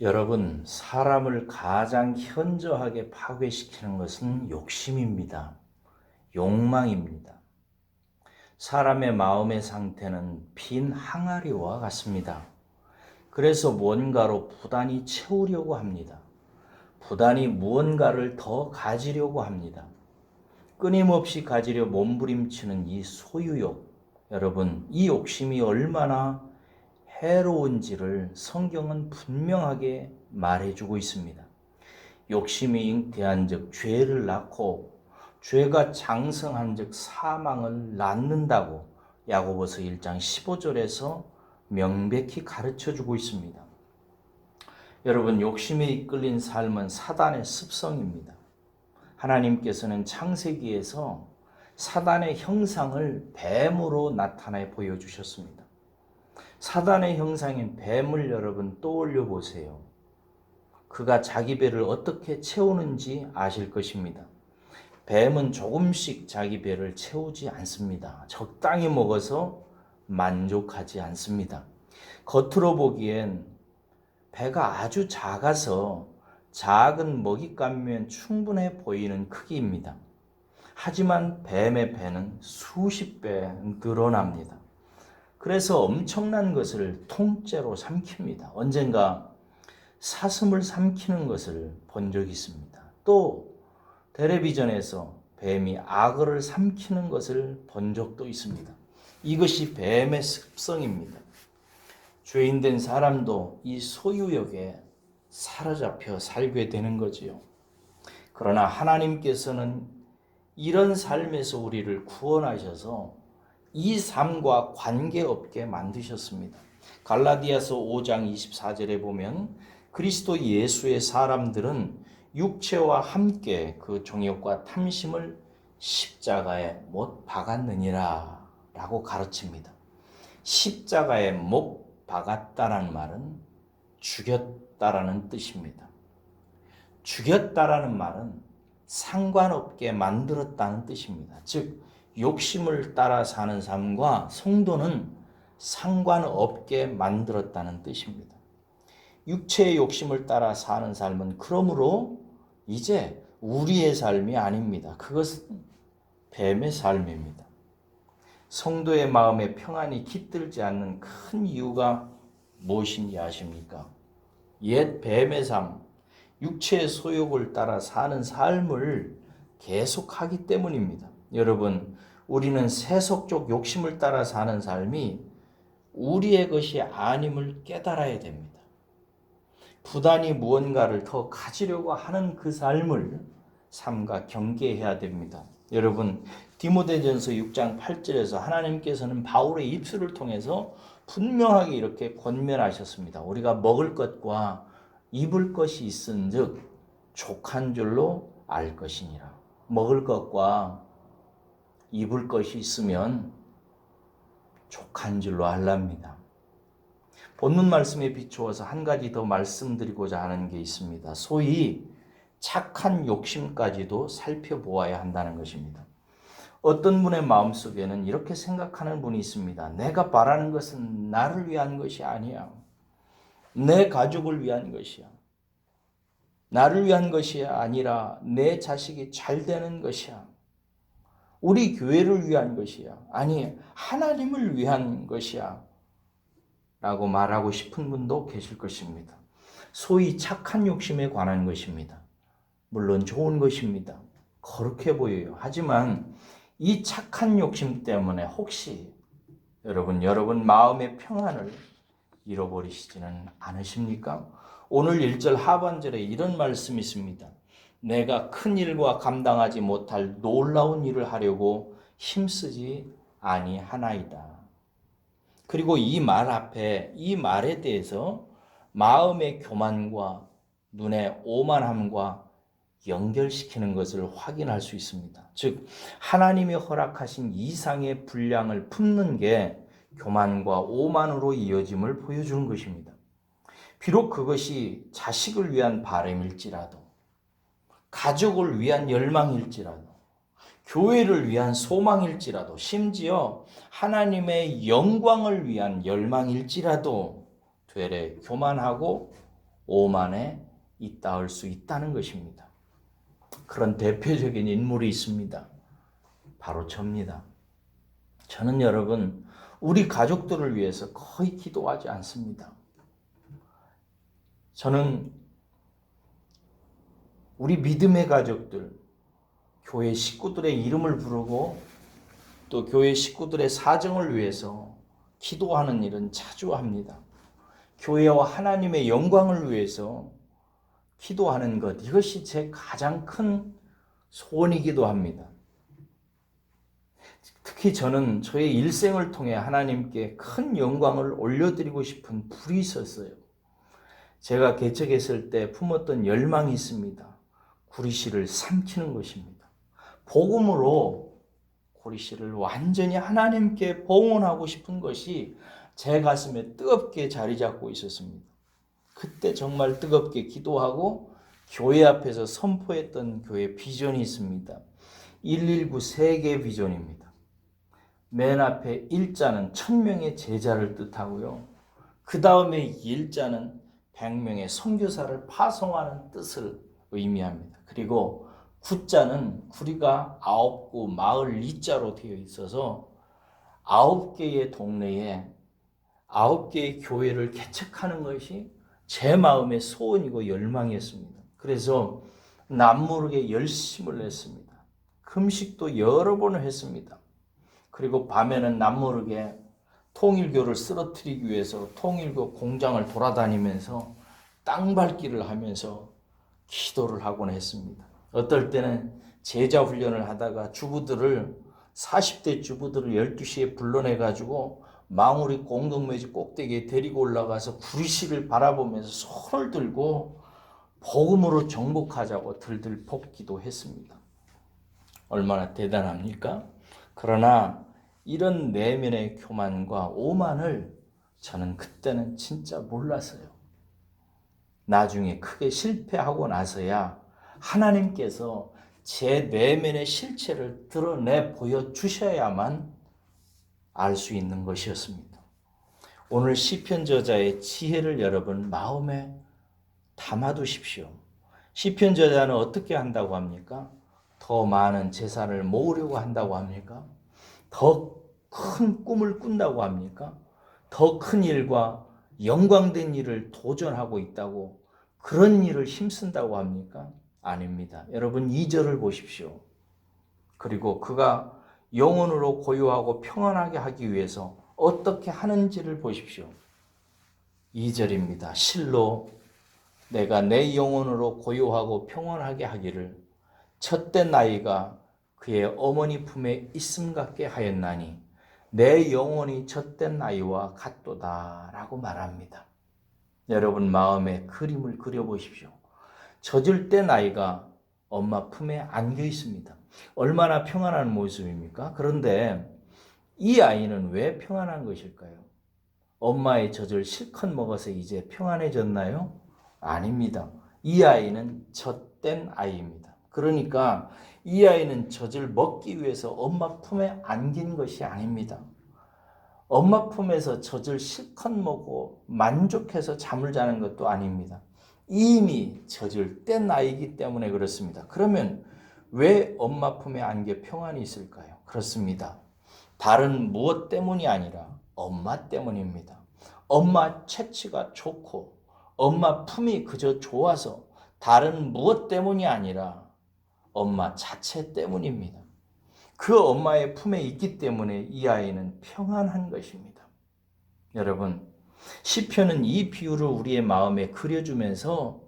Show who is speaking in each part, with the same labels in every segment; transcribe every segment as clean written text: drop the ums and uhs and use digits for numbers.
Speaker 1: 여러분, 사람을 가장 현저하게 파괴시키는 것은 욕심입니다. 욕망입니다. 사람의 마음의 상태는 빈 항아리와 같습니다. 그래서 무언가로 부단히 채우려고 합니다. 부단히 무언가를 더 가지려고 합니다. 끊임없이 가지려 몸부림치는 이 소유욕, 여러분, 이 욕심이 얼마나 해로운지를 성경은 분명하게 말해주고 있습니다. 욕심이 잉태한즉 죄를 낳고 죄가 장성한즉 사망을 낳는다고 야고보서 1장 15절에서 명백히 가르쳐주고 있습니다. 여러분, 욕심에 이끌린 삶은 사단의 습성입니다. 하나님께서는 창세기에서 사단의 형상을 뱀으로 나타내 보여주셨습니다. 사단의 형상인 뱀을 여러분 떠올려 보세요. 그가 자기 배를 어떻게 채우는지 아실 것입니다. 뱀은 조금씩 자기 배를 채우지 않습니다. 적당히 먹어서 만족하지 않습니다. 겉으로 보기엔 배가 아주 작아서 작은 먹잇감이면 충분해 보이는 크기입니다. 하지만 뱀의 배는 수십 배 늘어납니다. 그래서 엄청난 것을 통째로 삼킵니다. 언젠가 사슴을 삼키는 것을 본 적이 있습니다. 또 텔레비전에서 뱀이 악어를 삼키는 것을 본 적도 있습니다. 이것이 뱀의 습성입니다. 죄인된 사람도 이 소유욕에 사로잡혀 살게 되는 거지요. 그러나 하나님께서는 이런 삶에서 우리를 구원하셔서 이 삶과 관계없게 만드셨습니다. 갈라디아서 5장 24절에 보면 그리스도 예수의 사람들은 육체와 함께 그 정욕과 탐심을 십자가에 못 박았느니라 라고 가르칩니다. 십자가에 못 박았다라는 말은 죽였다라는 뜻입니다. 죽였다라는 말은 상관없게 만들었다는 뜻입니다. 즉 욕심을 따라 사는 삶과 성도는 상관없게 만들었다는 뜻입니다. 육체의 욕심을 따라 사는 삶은 그러므로 이제 우리의 삶이 아닙니다. 그것은 뱀의 삶입니다. 성도의 마음에 평안이 깃들지 않는 큰 이유가 무엇인지 아십니까? 옛 뱀의 삶, 육체의 소욕을 따라 사는 삶을 계속하기 때문입니다. 여러분, 우리는 세속적 욕심을 따라 사는 삶이 우리의 것이 아님을 깨달아야 됩니다. 부단히 무언가를 더 가지려고 하는 그 삶을 삼가 경계해야 됩니다. 여러분, 디모데전서 6장 8절에서 하나님께서는 바울의 입술을 통해서 분명하게 이렇게 권면하셨습니다. 우리가 먹을 것과 입을 것이 있은즉 족한 줄로 알 것이니라. 먹을 것과 입을 것이 있으면 족한 줄로 알랍니다. 본문 말씀에 비추어서 한 가지 더 말씀드리고자 하는 게 있습니다. 소위 착한 욕심까지도 살펴보아야 한다는 것입니다. 어떤 분의 마음속에는 이렇게 생각하는 분이 있습니다. 내가 바라는 것은 나를 위한 것이 아니야. 내 가족을 위한 것이야. 나를 위한 것이 아니라 내 자식이 잘 되는 것이야. 우리 교회를 위한 것이야. 아니, 하나님을 위한 것이야. 라고 말하고 싶은 분도 계실 것입니다. 소위 착한 욕심에 관한 것입니다. 물론 좋은 것입니다. 거룩해 보여요. 하지만 이 착한 욕심 때문에 혹시 여러분 마음의 평안을 잃어버리시지는 않으십니까? 오늘 1절 하반절에 이런 말씀이 있습니다. 내가 큰 일과 감당하지 못할 놀라운 일을 하려고 힘쓰지 아니하나이다. 그리고 이 말 앞에 이 말에 대해서 마음의 교만과 눈의 오만함과 연결시키는 것을 확인할 수 있습니다. 즉 하나님이 허락하신 이상의 분량을 품는 게 교만과 오만으로 이어짐을 보여주는 것입니다. 비록 그것이 자식을 위한 바람일지라도, 가족을 위한 열망일지라도, 교회를 위한 소망일지라도, 심지어 하나님의 영광을 위한 열망일지라도 되레 교만하고 오만에 잇따을 수 있다는 것입니다. 그런 대표적인 인물이 있습니다. 바로 저입니다. 저는 여러분, 우리 가족들을 위해서 거의 기도하지 않습니다. 저는 우리 믿음의 가족들, 교회 식구들의 이름을 부르고 또 교회 식구들의 사정을 위해서 기도하는 일은 자주 합니다. 교회와 하나님의 영광을 위해서 기도하는 것, 이것이 제 가장 큰 소원이기도 합니다. 특히 저는 저의 일생을 통해 하나님께 큰 영광을 올려드리고 싶은 불이 있었어요. 제가 개척했을 때 품었던 열망이 있습니다. 구리씨를 삼키는 것입니다. 복음으로 구리씨를 완전히 하나님께 봉헌하고 싶은 것이 제 가슴에 뜨겁게 자리 잡고 있었습니다. 그때 정말 뜨겁게 기도하고 교회 앞에서 선포했던 교회 비전이 있습니다. 119 세계 비전입니다. 맨 앞에 1자는 1000명의 제자를 뜻하고요. 그 다음에 1자는 100명의 선교사를 파송하는 뜻을 의미합니다. 그리고 9자는 구리가 9구 마을 2자로 되어 있어서 9개의 동네에 9개의 교회를 개척하는 것이 제 마음의 소원이고 열망이었습니다. 그래서 남모르게 열심을 냈습니다. 금식도 여러 번을 했습니다. 그리고 밤에는 남모르게 통일교를 쓰러뜨리기 위해서 통일교 공장을 돌아다니면서 땅밟기를 하면서 기도를 하곤 했습니다. 어떨 때는 제자 훈련을 하다가 주부들을 40대 주부들을 12시에 불러내가지고 망우리 공동묘지 꼭대기에 데리고 올라가서 구리씨를 바라보면서 손을 들고 복음으로 정복하자고 들들 볶기도 했습니다. 얼마나 대단합니까? 그러나 이런 내면의 교만과 오만을 저는 그때는 진짜 몰랐어요. 나중에 크게 실패하고 나서야 하나님께서 제 내면의 실체를 드러내 보여주셔야만 알 수 있는 것이었습니다. 오늘 시편 저자의 지혜를 여러분 마음에 담아두십시오. 시편 저자는 어떻게 한다고 합니까? 더 많은 재산을 모으려고 한다고 합니까? 더 큰 꿈을 꾼다고 합니까? 더 큰 일과 영광된 일을 도전하고 있다고 그런 일을 힘쓴다고 합니까? 아닙니다. 여러분 2절을 보십시오. 그리고 그가 영혼으로 고요하고 평안하게 하기 위해서 어떻게 하는지를 보십시오. 2절입니다. 실로 내가 내 영혼으로 고요하고 평안하게 하기를 첫 때 나이가 그의 어머니 품에 있음 같게 하였나니 내 영혼이 젖된 나이와 같도다 라고 말합니다. 여러분 마음에 그림을 그려보십시오. 젖을 때 나이가 엄마 품에 안겨 있습니다. 얼마나 평안한 모습입니까? 그런데 이 아이는 왜 평안한 것일까요? 엄마의 젖을 실컷 먹어서 이제 평안해졌나요? 아닙니다. 이 아이는 젖된 아이입니다. 그러니까 이 아이는 젖을 먹기 위해서 엄마 품에 안긴 것이 아닙니다. 엄마 품에서 젖을 실컷 먹고 만족해서 잠을 자는 것도 아닙니다. 이미 젖을 뗀 아이이기 때문에 그렇습니다. 그러면 왜 엄마 품에 안겨 평안이 있을까요? 그렇습니다. 다른 무엇 때문이 아니라 엄마 때문입니다. 엄마 체취가 좋고 엄마 품이 그저 좋아서 다른 무엇 때문이 아니라 엄마 자체 때문입니다. 그 엄마의 품에 있기 때문에 이 아이는 평안한 것입니다. 여러분, 시편은 이 비유를 우리의 마음에 그려주면서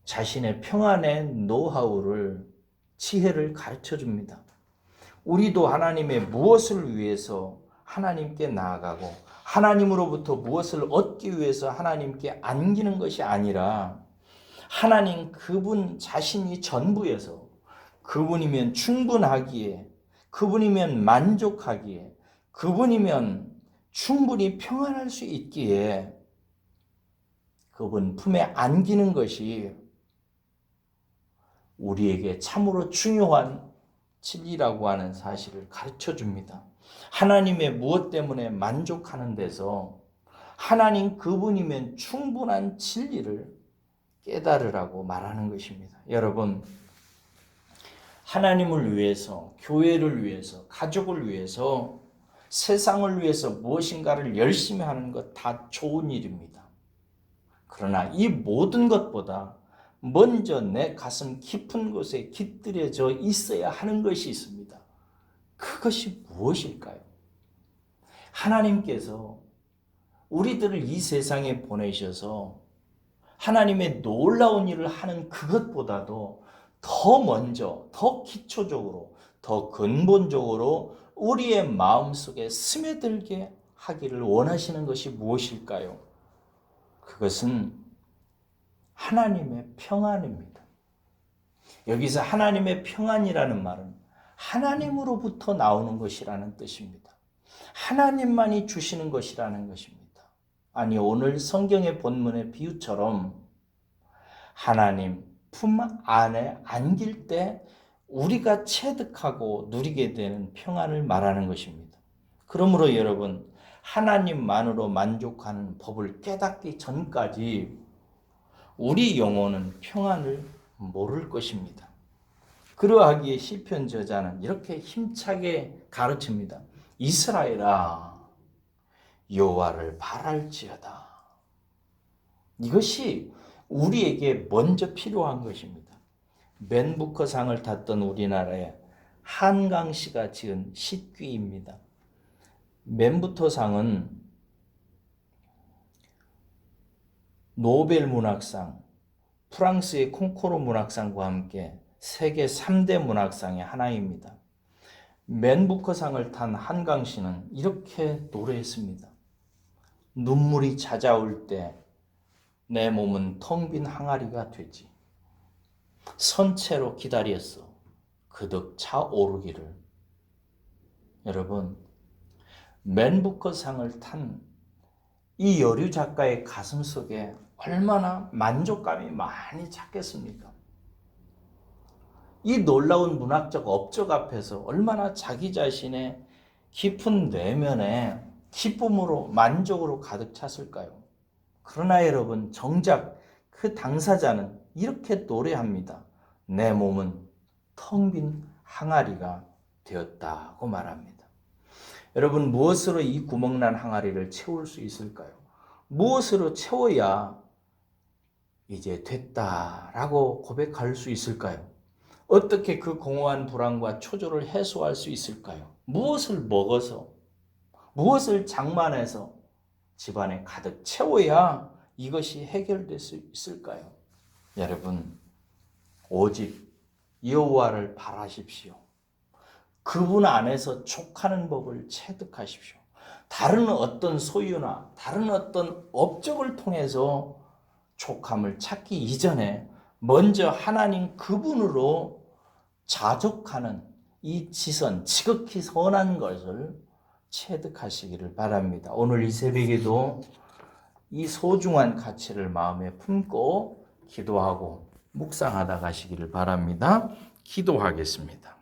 Speaker 1: 자신의 평안의 노하우를, 지혜를 가르쳐 줍니다. 우리도 하나님의 무엇을 위해서 하나님께 나아가고 하나님으로부터 무엇을 얻기 위해서 하나님께 안기는 것이 아니라 하나님 그분 자신이 전부여서 그분이면 충분하기에, 그분이면 만족하기에, 그분이면 충분히 평안할 수 있기에 그분 품에 안기는 것이 우리에게 참으로 중요한 진리라고 하는 사실을 가르쳐 줍니다. 하나님의 무엇 때문에 만족하는 데서 하나님 그분이면 충분한 진리를 깨달으라고 말하는 것입니다. 여러분, 하나님을 위해서, 교회를 위해서, 가족을 위해서, 세상을 위해서 무엇인가를 열심히 하는 것 다 좋은 일입니다. 그러나 이 모든 것보다 먼저 내 가슴 깊은 곳에 깃들여져 있어야 하는 것이 있습니다. 그것이 무엇일까요? 하나님께서 우리들을 이 세상에 보내셔서 하나님의 놀라운 일을 하는 그것보다도 더 먼저, 더 기초적으로, 더 근본적으로 우리의 마음속에 스며들게 하기를 원하시는 것이 무엇일까요? 그것은 하나님의 평안입니다. 여기서 하나님의 평안이라는 말은 하나님으로부터 나오는 것이라는 뜻입니다. 하나님만이 주시는 것이라는 것입니다. 아니, 오늘 성경의 본문의 비유처럼 하나님 품 안에 안길 때 우리가 체득하고 누리게 되는 평안을 말하는 것입니다. 그러므로 여러분, 하나님만으로 만족하는 법을 깨닫기 전까지 우리 영혼은 평안을 모를 것입니다. 그러하기에 시편 저자는 이렇게 힘차게 가르칩니다. 이스라엘아, 여호와를 바랄지어다. 이것이 우리에게 먼저 필요한 것입니다. 맨부커상을 탔던 우리나라의 한강시가 지은 시귀입니다. 맨부커상은 노벨 문학상, 프랑스의 콩코르 문학상과 함께 세계 3대 문학상의 하나입니다. 맨부커상을 탄 한강시는 이렇게 노래했습니다. 눈물이 찾아올 때 내 몸은 텅 빈 항아리가 되지. 선체로 기다렸어. 그득 차오르기를. 여러분, 맨부커상을 탄 이 여류 작가의 가슴 속에 얼마나 만족감이 많이 찼겠습니까? 이 놀라운 문학적 업적 앞에서 얼마나 자기 자신의 깊은 내면에 기쁨으로 만족으로 가득 찼을까요? 그러나 여러분, 정작 그 당사자는 이렇게 노래합니다. 내 몸은 텅 빈 항아리가 되었다고 말합니다. 여러분, 무엇으로 이 구멍난 항아리를 채울 수 있을까요? 무엇으로 채워야 이제 됐다라고 고백할 수 있을까요? 어떻게 그 공허한 불안과 초조를 해소할 수 있을까요? 무엇을 먹어서, 무엇을 장만해서 집안에 가득 채워야 이것이 해결될 수 있을까요? 여러분, 오직 여호와를 바라십시오. 그분 안에서 족하는 법을 체득하십시오. 다른 어떤 소유나 다른 어떤 업적을 통해서 족함을 찾기 이전에 먼저 하나님 그분으로 자족하는 이 지선, 지극히 선한 것을 체득하시기를 바랍니다. 오늘 이 새벽에도 이 소중한 가치를 마음에 품고 기도하고 묵상하다 가시기를 바랍니다. 기도하겠습니다.